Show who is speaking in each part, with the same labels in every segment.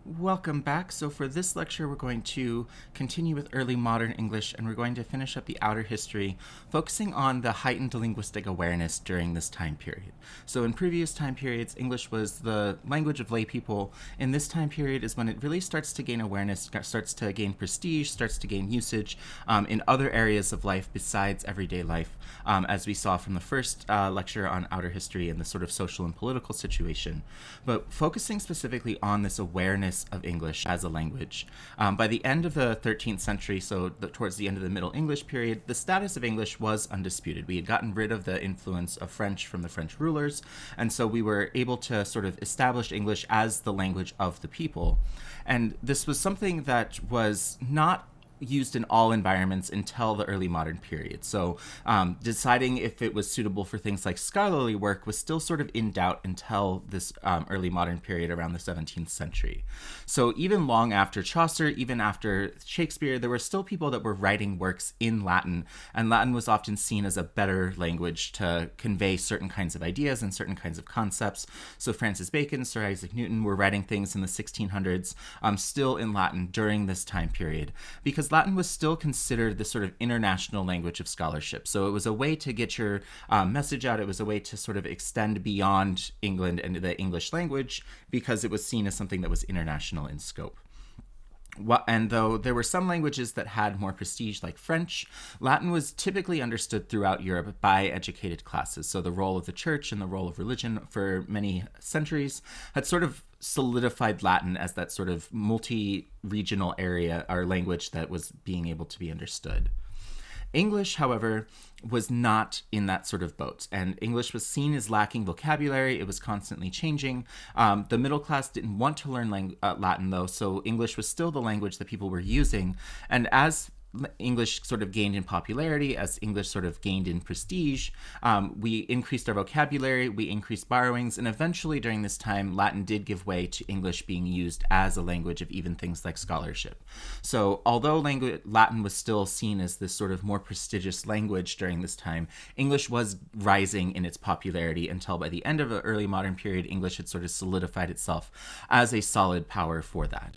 Speaker 1: Welcome back. So, for this lecture, we're going to continue with early modern English and we're going to finish up the outer history, focusing on the heightened linguistic awareness during this time period. So, in previous time periods, English was the language of lay people. In this time period is when it really starts to gain awareness, starts to gain prestige, starts to gain usage in other areas of life besides everyday life, as we saw from the first lecture on outer history and the sort of social and political situation. But focusing specifically on this awareness of English as a language. By the end of the 13th century, so towards the end of the Middle English period, the status of English was undisputed. We had gotten rid of the influence of French from the French rulers, and so we were able to sort of establish English as the language of the people. And this was something that was not used in all environments until the early modern period. So deciding if it was suitable for things like scholarly work was still sort of in doubt until this early modern period around the 17th century. So even long after Chaucer, even after Shakespeare, there were still people that were writing works in Latin, and Latin was often seen as a better language to convey certain kinds of ideas and certain kinds of concepts. So Francis Bacon, Sir Isaac Newton were writing things in the 1600s still in Latin during this time period, because Latin was still considered the sort of international language of scholarship. So it was a way to get your message out. It was a way to sort of extend beyond England and the English language because it was seen as something that was international in scope. And though there were some languages that had more prestige, like French, Latin was typically understood throughout Europe by educated classes. So the role of the church and the role of religion for many centuries had sort of solidified Latin as that sort of multi-regional area or language that was being able to be understood. English, however, was not in that sort of boat, and English was seen as lacking vocabulary. It was constantly changing. The middle class didn't want to learn Latin, though, so English was still the language that people were using. And as English sort of gained in popularity, as English sort of gained in prestige, we increased our vocabulary, we increased borrowings, and eventually during this time, Latin did give way to English being used as a language of even things like scholarship. So although Latin was still seen as this sort of more prestigious language during this time, English was rising in its popularity until by the end of the early modern period, English had sort of solidified itself as a solid power for that.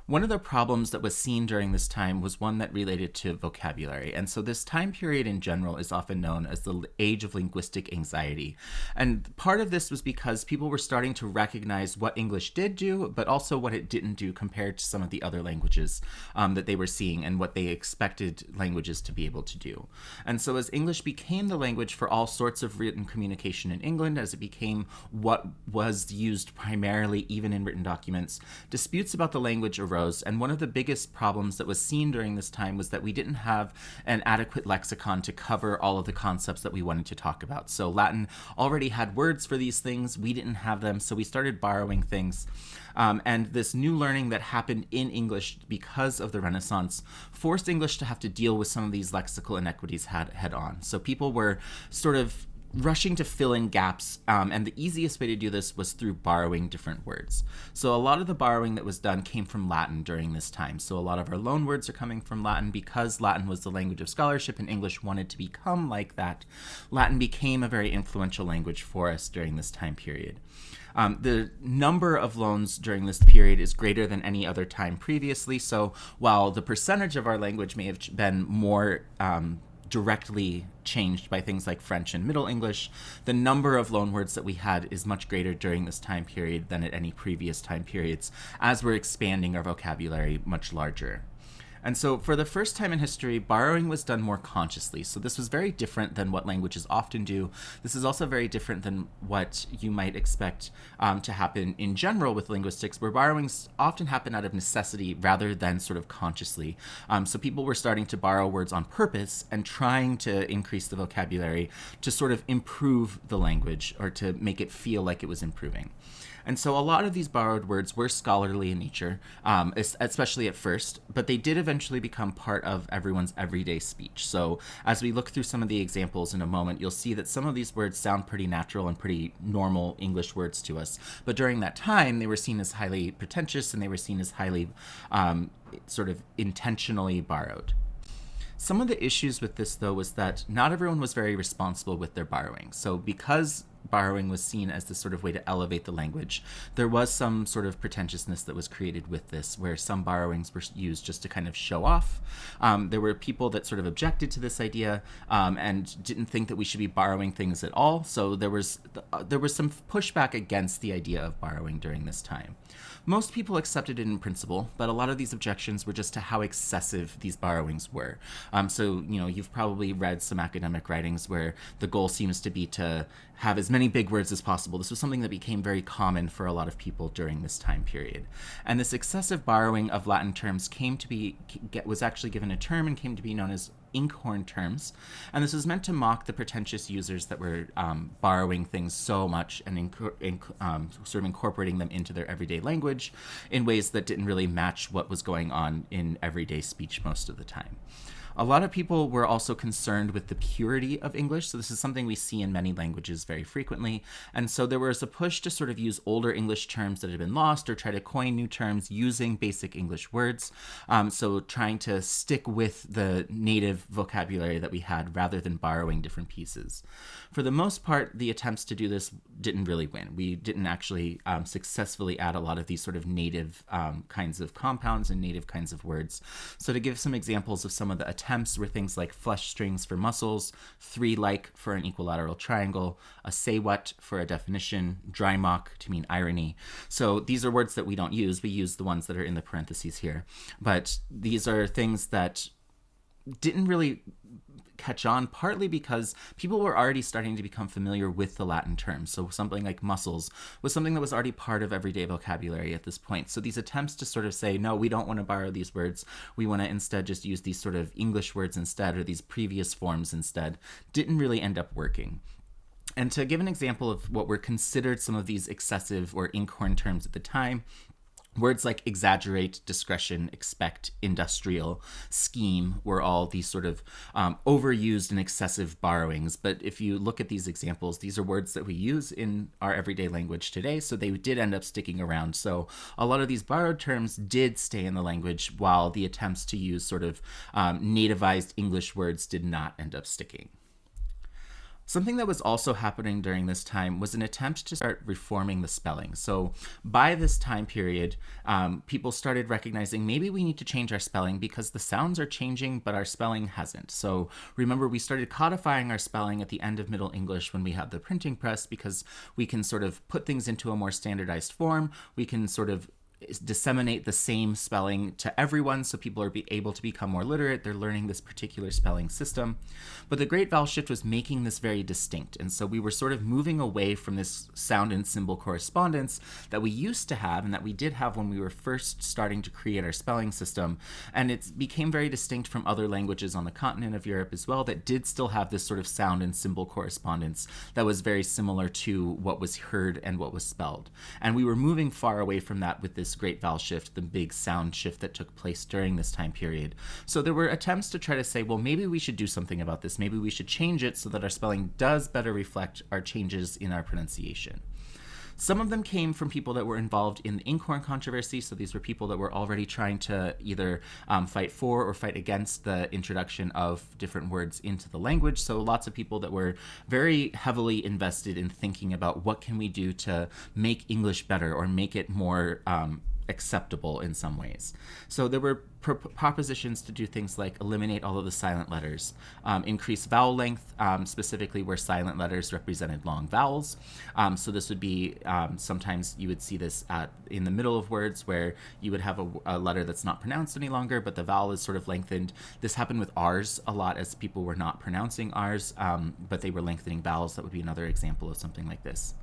Speaker 1: One of the problems that was seen during this time was one that related to vocabulary. And so this time period in general is often known as the age of linguistic anxiety. And part of this was because people were starting to recognize what English did do, but also what it didn't do compared to some of the other languages that they were seeing and what they expected languages to be able to do. And so as English became the language for all sorts of written communication in England, as it became what was used primarily even in written documents, disputes about the language arose. And one of the biggest problems that was seen during this time was that we didn't have an adequate lexicon to cover all of the concepts that we wanted to talk about. So Latin already had words for these things. We didn't have them, so we started borrowing things. And this new learning that happened in English because of the Renaissance forced English to have to deal with some of these lexical inequities head on. So people were sort of rushing to fill in gaps, and the easiest way to do this was through borrowing different words. So a lot of the borrowing that was done came from Latin during this time. So a lot of our loan words are coming from Latin because Latin was the language of scholarship and English wanted to become like that. Latin became a very influential language for us during this time period. The number of loans during this period is greater than any other time previously. So while the percentage of our language may have been more directly changed by things like French and Middle English, the number of loanwords that we had is much greater during this time period than at any previous time periods, as we're expanding our vocabulary much larger. And so for the first time in history, borrowing was done more consciously. So this was very different than what languages often do. This is also very different than what you might expect to happen in general with linguistics, where borrowings often happen out of necessity rather than sort of consciously. So people were starting to borrow words on purpose and trying to increase the vocabulary to sort of improve the language or to make it feel like it was improving. And so a lot of these borrowed words were scholarly in nature, especially at first, but they did eventually become part of everyone's everyday speech. So as we look through some of the examples in a moment, you'll see that some of these words sound pretty natural and pretty normal English words to us. But during that time, they were seen as highly pretentious and they were seen as highly sort of intentionally borrowed. Some of the issues with this, though, was that not everyone was very responsible with their borrowing. So because borrowing was seen as this sort of way to elevate the language, there was some sort of pretentiousness that was created with this, where some borrowings were used just to kind of show off. There were people that sort of objected to this idea and didn't think that we should be borrowing things at all. So there was some pushback against the idea of borrowing during this time. Most people accepted it in principle, but a lot of these objections were just to how excessive these borrowings were. So, you've probably read some academic writings where the goal seems to be to have as many big words as possible. This was something that became very common for a lot of people during this time period. And this excessive borrowing of Latin terms was actually given a term and came to be known as inkhorn terms. And this was meant to mock the pretentious users that were borrowing things so much and sort of incorporating them into their everyday language in ways that didn't really match what was going on in everyday speech most of the time. A lot of people were also concerned with the purity of English. So this is something we see in many languages very frequently. And so there was a push to sort of use older English terms that had been lost or try to coin new terms using basic English words. So trying to stick with the native vocabulary that we had rather than borrowing different pieces. For the most part, the attempts to do this didn't really win. We didn't actually successfully add a lot of these sort of native kinds of compounds and native kinds of words. So to give some examples of some of the attempts were things like flesh strings for muscles, three-like for an equilateral triangle, a say what for a definition, dry mock to mean irony. So these are words that we don't use. We use the ones that are in the parentheses here. But these are things that didn't really catch on, partly because people were already starting to become familiar with the Latin terms. So something like muscles was something that was already part of everyday vocabulary at this point. So these attempts to sort of say, no, we don't want to borrow these words, we want to instead just use these sort of English words instead, or these previous forms instead, didn't really end up working. And to give an example of what were considered some of these excessive or inkhorn terms at the time, words like exaggerate, discretion, expect, industrial, scheme were all these sort of overused and excessive borrowings. But if you look at these examples, these are words that we use in our everyday language today, so they did end up sticking around. So a lot of these borrowed terms did stay in the language, while the attempts to use sort of nativized English words did not end up sticking. Something that was also happening during this time was an attempt to start reforming the spelling. So by this time period, people started recognizing maybe we need to change our spelling because the sounds are changing, but our spelling hasn't. So remember, we started codifying our spelling at the end of Middle English when we had the printing press, because we can sort of put things into a more standardized form. We can sort of disseminate the same spelling to everyone, so people are able to become more literate. They're learning this particular spelling system. But the Great Vowel Shift was making this very distinct, and so we were sort of moving away from this sound and symbol correspondence that we used to have and that we did have when we were first starting to create our spelling system, and it became very distinct from other languages on the continent of Europe as well that did still have this sort of sound and symbol correspondence that was very similar to what was heard and what was spelled. And we were moving far away from that with this Great Vowel Shift, the big sound shift that took place during this time period. So there were attempts to try to say, well, maybe we should do something about this. Maybe we should change it so that our spelling does better reflect our changes in our pronunciation. Some of them came from people that were involved in the inkhorn controversy. So these were people that were already trying to either fight for or fight against the introduction of different words into the language. So lots of people that were very heavily invested in thinking about what can we do to make English better or make it more acceptable in some ways. So there were propositions to do things like eliminate all of the silent letters, increase vowel length, specifically where silent letters represented long vowels. So this would be, sometimes you would see this in the middle of words where you would have a letter that's not pronounced any longer, but the vowel is sort of lengthened. This happened with R's a lot, as people were not pronouncing R's, but they were lengthening vowels. That would be another example of something like this.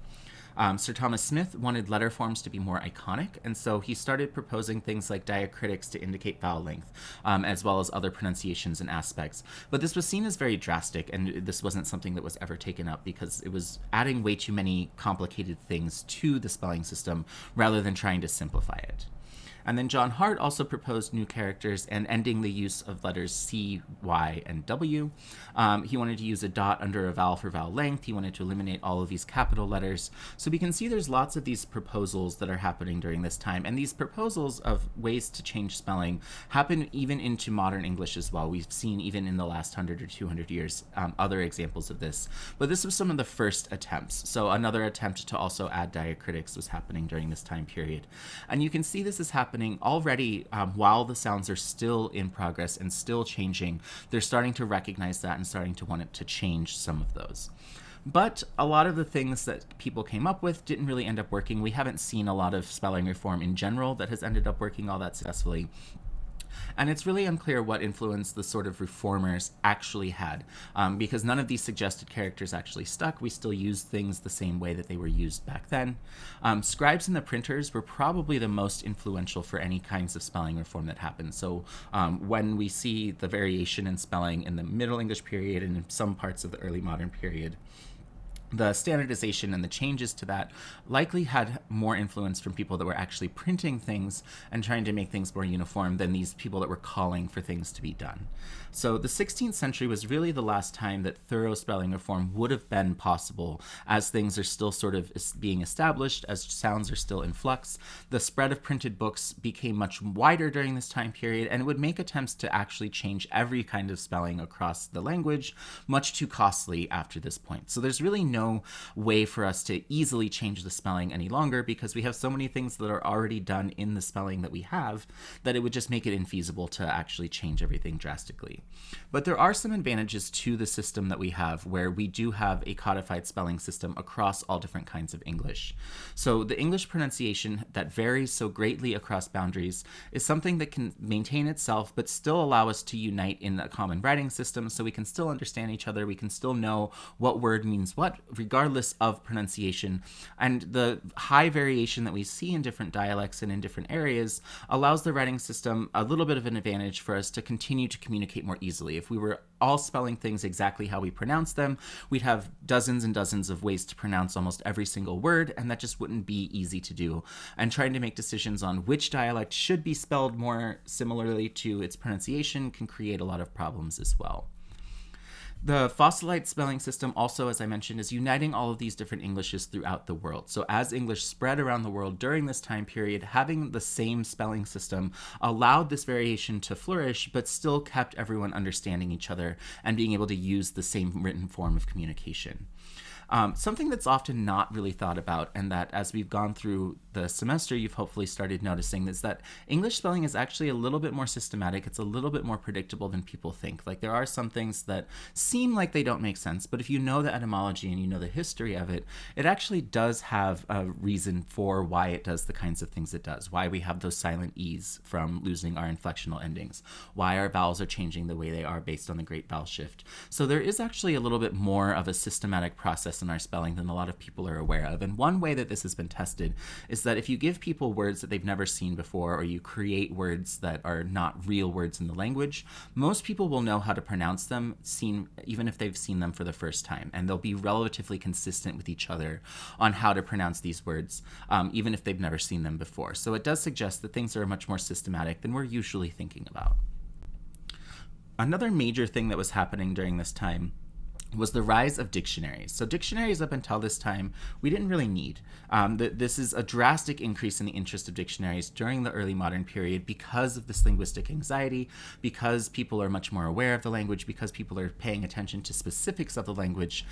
Speaker 1: Sir Thomas Smith wanted letter forms to be more iconic, and so he started proposing things like diacritics to indicate vowel length, as well as other pronunciations and aspects. But this was seen as very drastic, and this wasn't something that was ever taken up because it was adding way too many complicated things to the spelling system rather than trying to simplify it. And then John Hart also proposed new characters and ending the use of letters C, Y, and W. He wanted to use a dot under a vowel for vowel length. He wanted to eliminate all of these capital letters. So we can see there's lots of these proposals that are happening during this time. And these proposals of ways to change spelling happen even into modern English as well. We've seen even in the last 100 or 200 years other examples of this. But this was some of the first attempts. So another attempt to also add diacritics was happening during this time period. And you can see this is happening already while the sounds are still in progress and still changing. They're starting to recognize that and starting to want it to change some of those. But a lot of the things that people came up with didn't really end up working. We haven't seen a lot of spelling reform in general that has ended up working all that successfully. And it's really unclear what influence the sort of reformers actually had, because none of these suggested characters actually stuck. We still use things the same way that they were used back then. Scribes and the printers were probably the most influential for any kinds of spelling reform that happened. So when we see the variation in spelling in the Middle English period and in some parts of the early modern period, the standardization and the changes to that likely had more influence from people that were actually printing things and trying to make things more uniform than these people that were calling for things to be done. So the 16th century was really the last time that thorough spelling reform would have been possible, as things are still sort of being established, as sounds are still in flux. The spread of printed books became much wider during this time period, and it would make attempts to actually change every kind of spelling across the language much too costly after this point. So there's really no way for us to easily change the spelling any longer, because we have so many things that are already done in the spelling that we have that it would just make it infeasible to actually change everything drastically. But there are some advantages to the system that we have, where we do have a codified spelling system across all different kinds of English. So the English pronunciation that varies so greatly across boundaries is something that can maintain itself but still allow us to unite in a common writing system, so we can still understand each other, we can still know what word means what, regardless of pronunciation. And the high variation that we see in different dialects and in different areas allows the writing system a little bit of an advantage for us to continue to communicate more easily. If we were all spelling things exactly how we pronounce them, we'd have dozens and dozens of ways to pronounce almost every single word, and that just wouldn't be easy to do. And trying to make decisions on which dialect should be spelled more similarly to its pronunciation can create a lot of problems as well. The fossilite spelling system also, as I mentioned, is uniting all of these different Englishes throughout the world. So as English spread around the world during this time period, having the same spelling system allowed this variation to flourish, but still kept everyone understanding each other and being able to use the same written form of communication. Something that's often not really thought about, and that as we've gone through the semester you've hopefully started noticing, is that English spelling is actually a little bit more systematic. It's a little bit more predictable than people think. Like, there are some things that seem like they don't make sense, but if you know the etymology and you know the history of it, it actually does have a reason for why it does the kinds of things it does, why we have those silent E's from losing our inflectional endings, why our vowels are changing the way they are based on the Great Vowel Shift. So there is actually a little bit more of a systematic process in our spelling than a lot of people are aware of. And one way that this has been tested is that if you give people words that they've never seen before, or you create words that are not real words in the language, most people will know how to pronounce them, even if they've seen them for the first time. And they'll be relatively consistent with each other on how to pronounce these words, even if they've never seen them before. So it does suggest that things are much more systematic than we're usually thinking about. Another major thing that was happening during this time was the rise of dictionaries. So dictionaries up until this time, we didn't really need. This is a drastic increase in the interest of dictionaries during the early modern period because of this linguistic anxiety, because people are much more aware of the language, because people are paying attention to specifics of the language,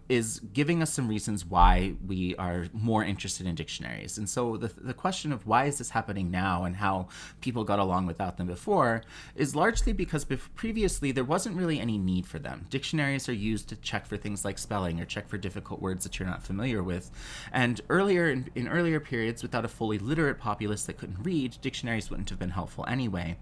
Speaker 1: is giving us some reasons why we are more interested in dictionaries. And so the question of why is this happening now and how people got along without them before is largely because previously there wasn't really any need for them. Dictionaries are used to check for things like spelling or check for difficult words that you're not familiar with. And in earlier periods, without a fully literate populace that couldn't read, dictionaries wouldn't have been helpful anyway.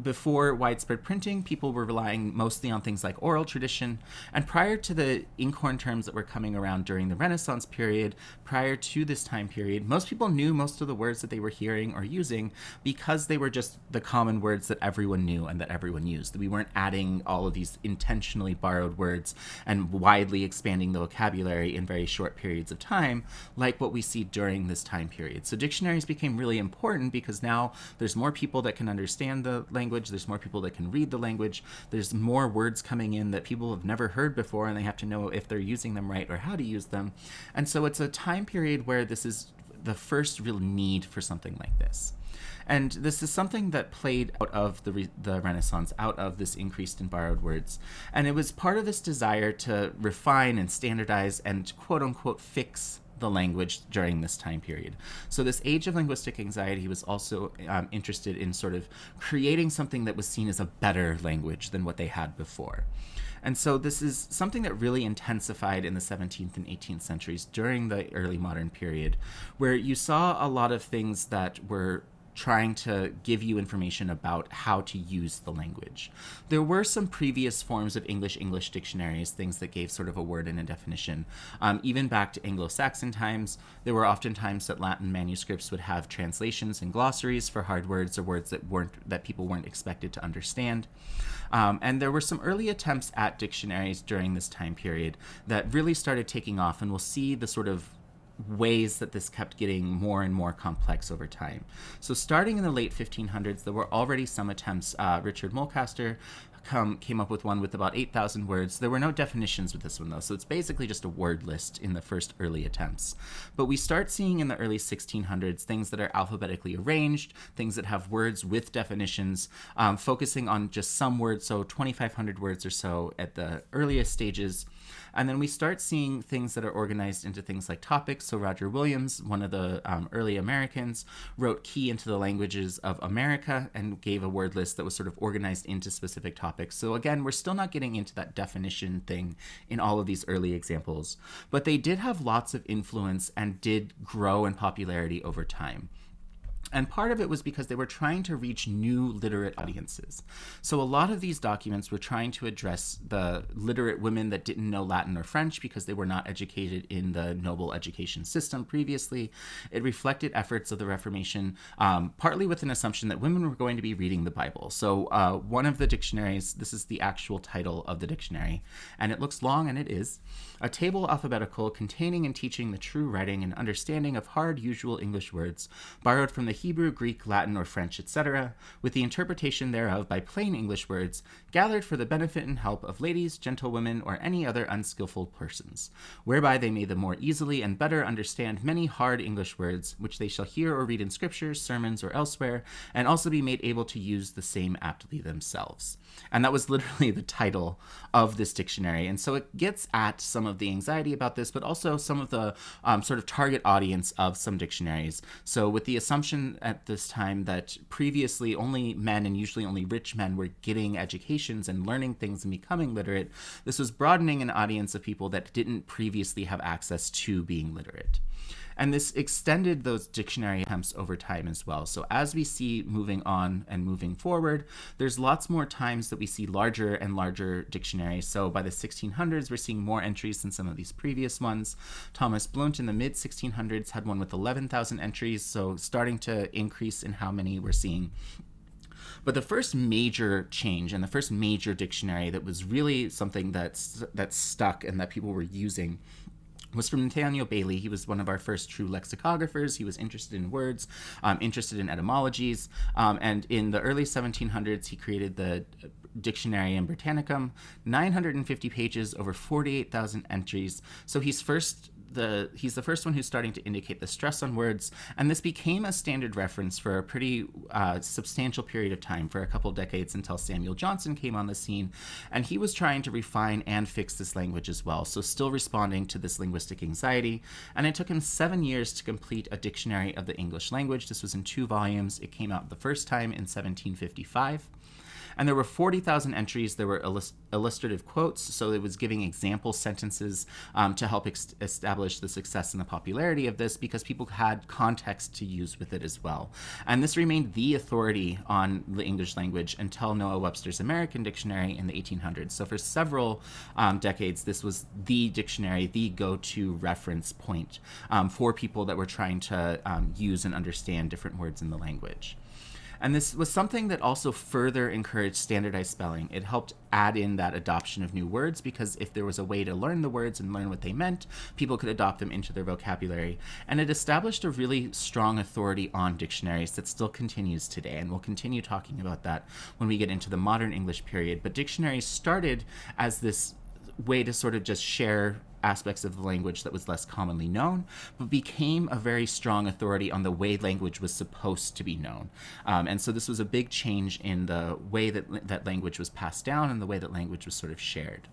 Speaker 1: Before widespread printing, people were relying mostly on things like oral tradition. And prior to the inkhorn terms that were coming around during the Renaissance period, prior to this time period, most people knew most of the words that they were hearing or using because they were just the common words that everyone knew and that everyone used. We weren't adding all of these intentionally borrowed words words and widely expanding the vocabulary in very short periods of time, like what we see during this time period. So dictionaries became really important because now there's more people that can understand the language, there's more people that can read the language, there's more words coming in that people have never heard before, and they have to know if they're using them right or how to use them. And so it's a time period where this is the first real need for something like this. And this is something that played out of the Renaissance, out of this increased in borrowed words. And it was part of this desire to refine and standardize and quote unquote fix the language during this time period. So this age of linguistic anxiety was also interested in sort of creating something that was seen as a better language than what they had before. And so this is something that really intensified in the 17th and 18th centuries during the early modern period, where you saw a lot of things that were trying to give you information about how to use the language. There were some previous forms of English dictionaries, things that gave sort of a word and a definition. Even back to Anglo-Saxon times, there were often times that Latin manuscripts would have translations and glossaries for hard words or words that people weren't expected to understand. And there were some early attempts at dictionaries during this time period that really started taking off, and we'll see the sort of ways that this kept getting more and more complex over time. So starting in the late 1500s, there were already some attempts. Richard Mulcaster came up with one with about 8,000 words. There were no definitions with this one, though, so it's basically just a word list in the first early attempts. But we start seeing in the early 1600s things that are alphabetically arranged, things that have words with definitions, focusing on just some words, so 2,500 words or so at the earliest stages. And then we start seeing things that are organized into things like topics. So Roger Williams, one of the early Americans, wrote Key into the Languages of America and gave a word list that was sort of organized into specific topics. So again, we're still not getting into that definition thing in all of these early examples, but they did have lots of influence and did grow in popularity over time. And part of it was because they were trying to reach new literate audiences. So a lot of these documents were trying to address the literate women that didn't know Latin or French because they were not educated in the noble education system previously. It reflected efforts of the Reformation, partly with an assumption that women were going to be reading the Bible. So one of the dictionaries, this is the actual title of the dictionary, and it looks long, and it is, a table alphabetical containing and teaching the true writing and understanding of hard usual English words, borrowed from the Hebrew, Greek, Latin, or French, etc., with the interpretation thereof by plain English words, gathered for the benefit and help of ladies, gentlewomen, or any other unskillful persons, whereby they may the more easily and better understand many hard English words, which they shall hear or read in scriptures, sermons, or elsewhere, and also be made able to use the same aptly themselves. And that was literally the title of this dictionary. And so it gets at some of the anxiety about this, but also some of the sort of target audience of some dictionaries. So with the assumption at this time that previously only men, and usually only rich men, were getting educations and learning things and becoming literate, this was broadening an audience of people that didn't previously have access to being literate. And this extended those dictionary attempts over time as well. So as we see moving on and moving forward, there's lots more times that we see larger and larger dictionaries. So by the 1600s, we're seeing more entries than some of these previous ones. Thomas Blount in the mid-1600s had one with 11,000 entries, so starting to increase in how many we're seeing. But the first major change and the first major dictionary that was really something that stuck and that people were using was from Nathaniel Bailey. He was one of our first true lexicographers. He was interested in words, interested in etymologies, and in the early 1700s, he created the Dictionarium Britannicum, 950 pages, over 48,000 entries. So he's the first one who's starting to indicate the stress on words, and this became a standard reference for a pretty substantial period of time, for a couple decades, until Samuel Johnson came on the scene, and he was trying to refine and fix this language as well, so still responding to this linguistic anxiety. And it took him 7 years to complete a dictionary of the English language. This was in 2 volumes. It came out the first time in 1755. And there were 40,000 entries. There were illustrative quotes, so it was giving example sentences to help establish the success and the popularity of this, because people had context to use with it as well. And this remained the authority on the English language until Noah Webster's American Dictionary in the 1800s. So for several decades, this was the dictionary, the go-to reference point for people that were trying to use and understand different words in the language. And this was something that also further encouraged standardized spelling. It helped add in that adoption of new words, because if there was a way to learn the words and learn what they meant, people could adopt them into their vocabulary. And it established a really strong authority on dictionaries that still continues today. And we'll continue talking about that when we get into the modern English period. But dictionaries started as this way to sort of just share aspects of the language that was less commonly known, but became a very strong authority on the way language was supposed to be known. And so this was a big change in the way that language was passed down and the way that language was sort of shared.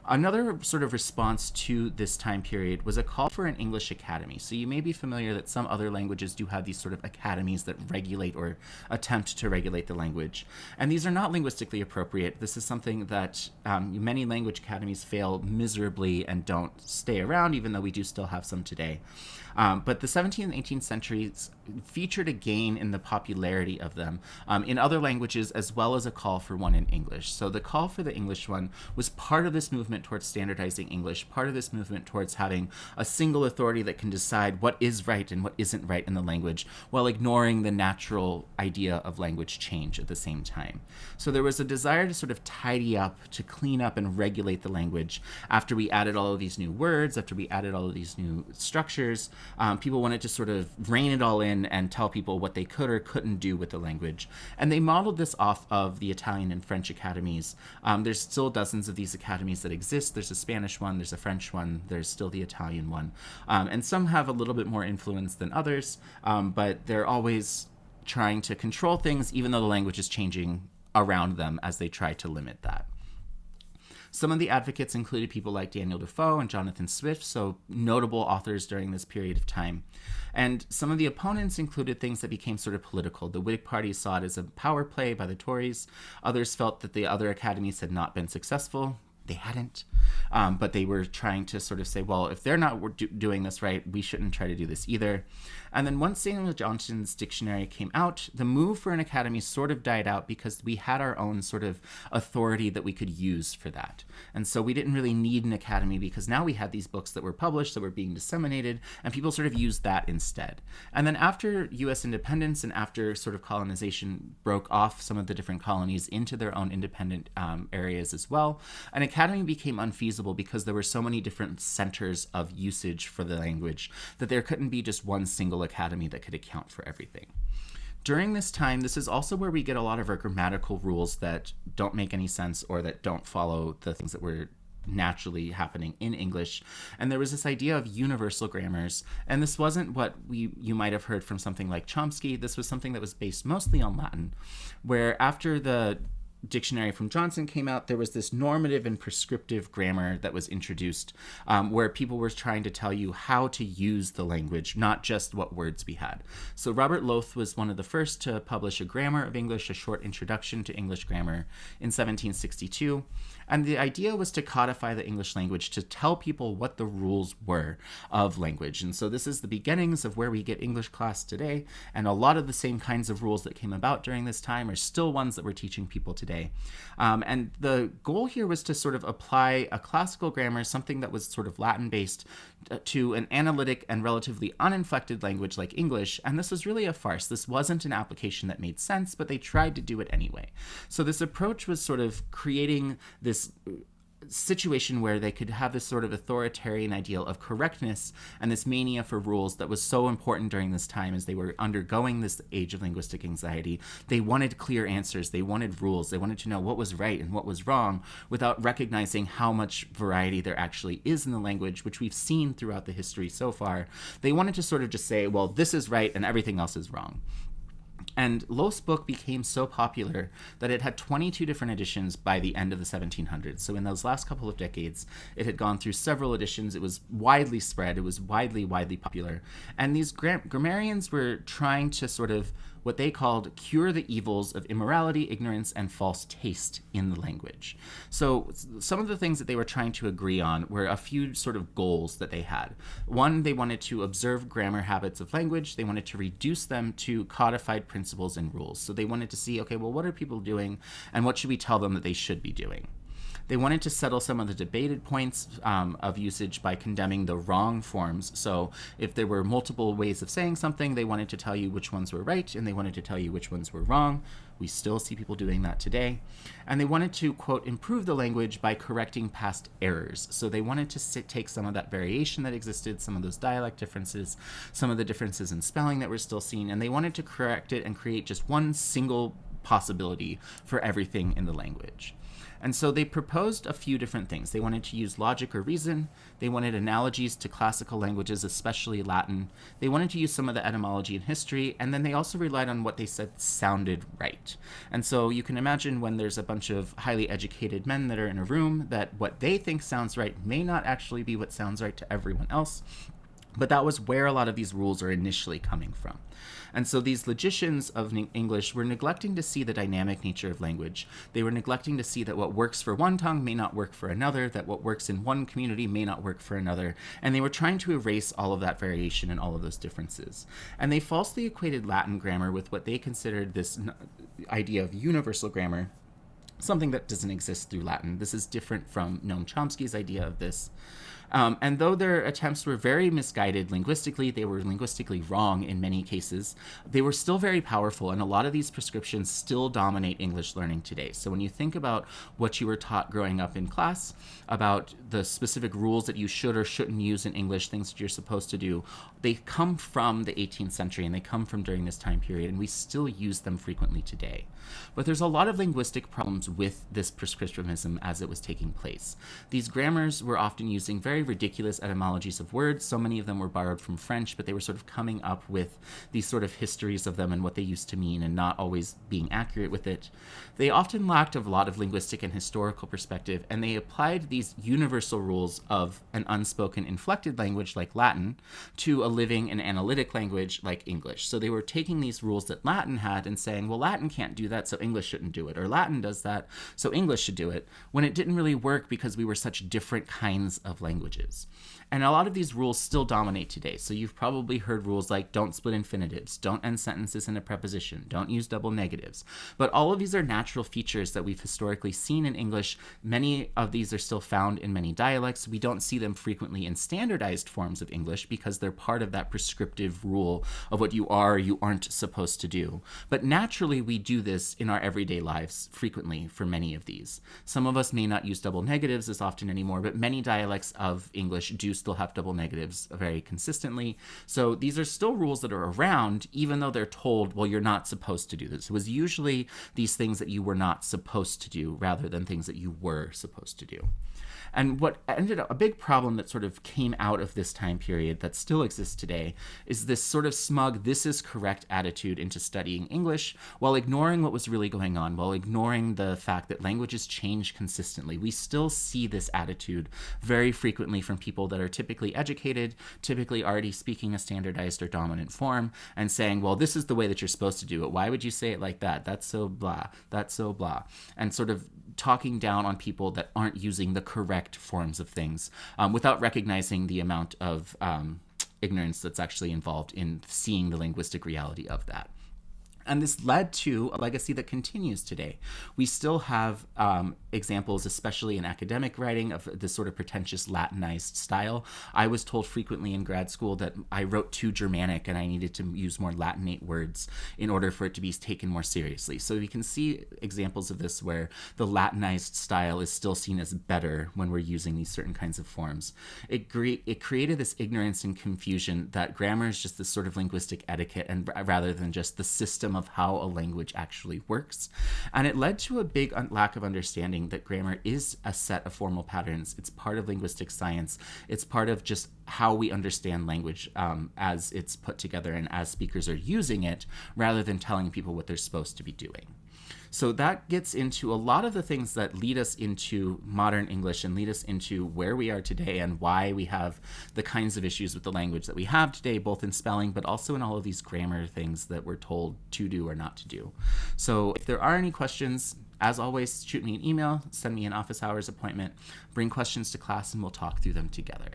Speaker 1: Another sort of response to this time period was a call for an English academy. So you may be familiar that some other languages do have these sort of academies that regulate or attempt to regulate the language. And these are not linguistically appropriate. This is something that many language academies fail miserably and don't stay around, even though we do still have some today. But the 17th and 18th centuries featured a gain in the popularity of them in other languages, as well as a call for one in English. So the call for the English one was part of this movement towards standardizing English, part of this movement towards having a single authority that can decide what is right and what isn't right in the language, while ignoring the natural idea of language change at the same time. So there was a desire to sort of tidy up, to clean up and regulate the language after we added all of these new words, after we added all of these new structures. People wanted to sort of rein it all in and tell people what they could or couldn't do with the language. And they modeled this off of the Italian and French academies. There's still dozens of these academies that exist. There's a Spanish one, there's a French one, there's still the Italian one. And some have a little bit more influence than others, but they're always trying to control things, even though the language is changing around them as they try to limit that. Some of the advocates included people like Daniel Defoe and Jonathan Swift, so notable authors during this period of time. And some of the opponents included things that became sort of political. The Whig Party saw it as a power play by the Tories. Others felt that the other academies had not been successful. They hadn't. But they were trying to sort of say, well, if they're not doing this right, we shouldn't try to do this either. And then once Samuel Johnson's dictionary came out, the move for an academy sort of died out because we had our own sort of authority that we could use for that. And so we didn't really need an academy because now we had these books that were published, that were being disseminated, and people sort of used that instead. And then after U.S. independence and after sort of colonization broke off some of the different colonies into their own independent areas as well, an academy became unfeasible because there were so many different centers of usage for the language that there couldn't be just one single academy that could account for everything. During this time, this is also where we get a lot of our grammatical rules that don't make any sense or that don't follow the things that were naturally happening in English. And there was this idea of universal grammars, and this wasn't what you might have heard from something like Chomsky. This was something that was based mostly on Latin, where after the dictionary from Johnson came out, there was this normative and prescriptive grammar that was introduced, where people were trying to tell you how to use the language, not just what words we had. So Robert Loth was one of the first to publish a grammar of English, a short introduction to English grammar, in 1762. And the idea was to codify the English language, to tell people what the rules were of language. And so this is the beginnings of where we get English class today. And a lot of the same kinds of rules that came about during this time are still ones that we're teaching people today. And the goal here was to sort of apply a classical grammar, something that was sort of Latin-based, to an analytic and relatively uninflected language like English. And this was really a farce. This wasn't an application that made sense, but they tried to do it anyway. So this approach was sort of creating this situation where they could have this sort of authoritarian ideal of correctness and this mania for rules that was so important during this time as they were undergoing this age of linguistic anxiety. They wanted clear answers. They wanted rules. They wanted to know what was right and what was wrong without recognizing how much variety there actually is in the language, which we've seen throughout the history so far. They wanted to sort of just say, well, this is right and everything else is wrong. And Loth's book became so popular that it had 22 different editions by the end of the 1700s. So in those last couple of decades, it had gone through several editions. It was widely spread. It was widely popular. And these grammarians were trying to sort of what they called cure the evils of immorality, ignorance, and false taste in the language. So some of the things that they were trying to agree on were a few sort of goals that they had. One, they wanted to observe grammar habits of language. They wanted to reduce them to codified principles and rules. So they wanted to see, okay, well, what are people doing, and what should we tell them that they should be doing? They wanted to settle some of the debated points of usage by condemning the wrong forms. So if there were multiple ways of saying something, they wanted to tell you which ones were right, and they wanted to tell you which ones were wrong. We still see people doing that today. And they wanted to, quote, improve the language by correcting past errors. So they wanted to take some of that variation that existed, some of those dialect differences, some of the differences in spelling that we're still seeing, and they wanted to correct it and create just one single possibility for everything in the language. And so they proposed a few different things. They wanted to use logic or reason. They wanted analogies to classical languages, especially Latin. They wanted to use some of the etymology and history. And then they also relied on what they said sounded right. And so you can imagine when there's a bunch of highly educated men that are in a room, that what they think sounds right may not actually be what sounds right to everyone else. But that was where a lot of these rules are initially coming from. And so these logicians of English were neglecting to see the dynamic nature of language. They were neglecting to see that what works for one tongue may not work for another, that what works in one community may not work for another. And they were trying to erase all of that variation and all of those differences. And they falsely equated Latin grammar with what they considered this idea of universal grammar, something that doesn't exist through Latin. This is different from Noam Chomsky's idea of this. And though their attempts were very misguided linguistically, they were linguistically wrong in many cases, they were still very powerful, and a lot of these prescriptions still dominate English learning today. So when you think about what you were taught growing up in class, about the specific rules that you should or shouldn't use in English, things that you're supposed to do, they come from the 18th century, and they come from during this time period, and we still use them frequently today. But there's a lot of linguistic problems with this prescriptivism as it was taking place. These grammars were often using very ridiculous etymologies of words. So many of them were borrowed from French, but they were sort of coming up with these sort of histories of them and what they used to mean and not always being accurate with it. They often lacked a lot of linguistic and historical perspective, and they applied these universal rules of an unspoken inflected language like Latin to a living and analytic language like English. So they were taking these rules that Latin had and saying, well, Latin can't do that, so English shouldn't do it, or Latin does that, so English should do it, when it didn't really work because we were such different kinds of languages. And a lot of these rules still dominate today. So you've probably heard rules like don't split infinitives, don't end sentences in a preposition, don't use double negatives. But all of these are natural features that we've historically seen in English. Many of these are still found in many dialects. We don't see them frequently in standardized forms of English because they're part of that prescriptive rule of what you are or you aren't supposed to do. But naturally, we do this in our everyday lives frequently for many of these. Some of us may not use double negatives as often anymore, but many dialects of English do still have double negatives very consistently. So these are still rules that are around, even though they're told, well, you're not supposed to do this. It was usually these things that you were not supposed to do rather than things that you were supposed to do. And what ended up a big problem that sort of came out of this time period that still exists today is this sort of smug, this is correct attitude into studying English while ignoring what was really going on, while ignoring the fact that languages change consistently. We still see this attitude very frequently from people that are typically educated, typically already speaking a standardized or dominant form, and saying, well, this is the way that you're supposed to do it. Why would you say it like that? That's so blah. That's so blah. And sort of talking down on people that aren't using the correct forms of things without recognizing the amount of ignorance that's actually involved in seeing the linguistic reality of that. And this led to a legacy that continues today. We still have examples, especially in academic writing, of this sort of pretentious Latinized style. I was told frequently in grad school that I wrote too Germanic and I needed to use more Latinate words in order for it to be taken more seriously. So we can see examples of this where the Latinized style is still seen as better when we're using these certain kinds of forms. It created this ignorance and confusion that grammar is just this sort of linguistic etiquette, and rather than just the system of how a language actually works. And it led to a big lack of understanding that grammar is a set of formal patterns. It's part of linguistic science. It's part of just how we understand language as it's put together and as speakers are using it, rather than telling people what they're supposed to be doing. So that gets into a lot of the things that lead us into modern English and lead us into where we are today and why we have the kinds of issues with the language that we have today, both in spelling, but also in all of these grammar things that we're told to do or not to do. So if there are any questions, as always, shoot me an email, send me an office hours appointment, bring questions to class, and we'll talk through them together.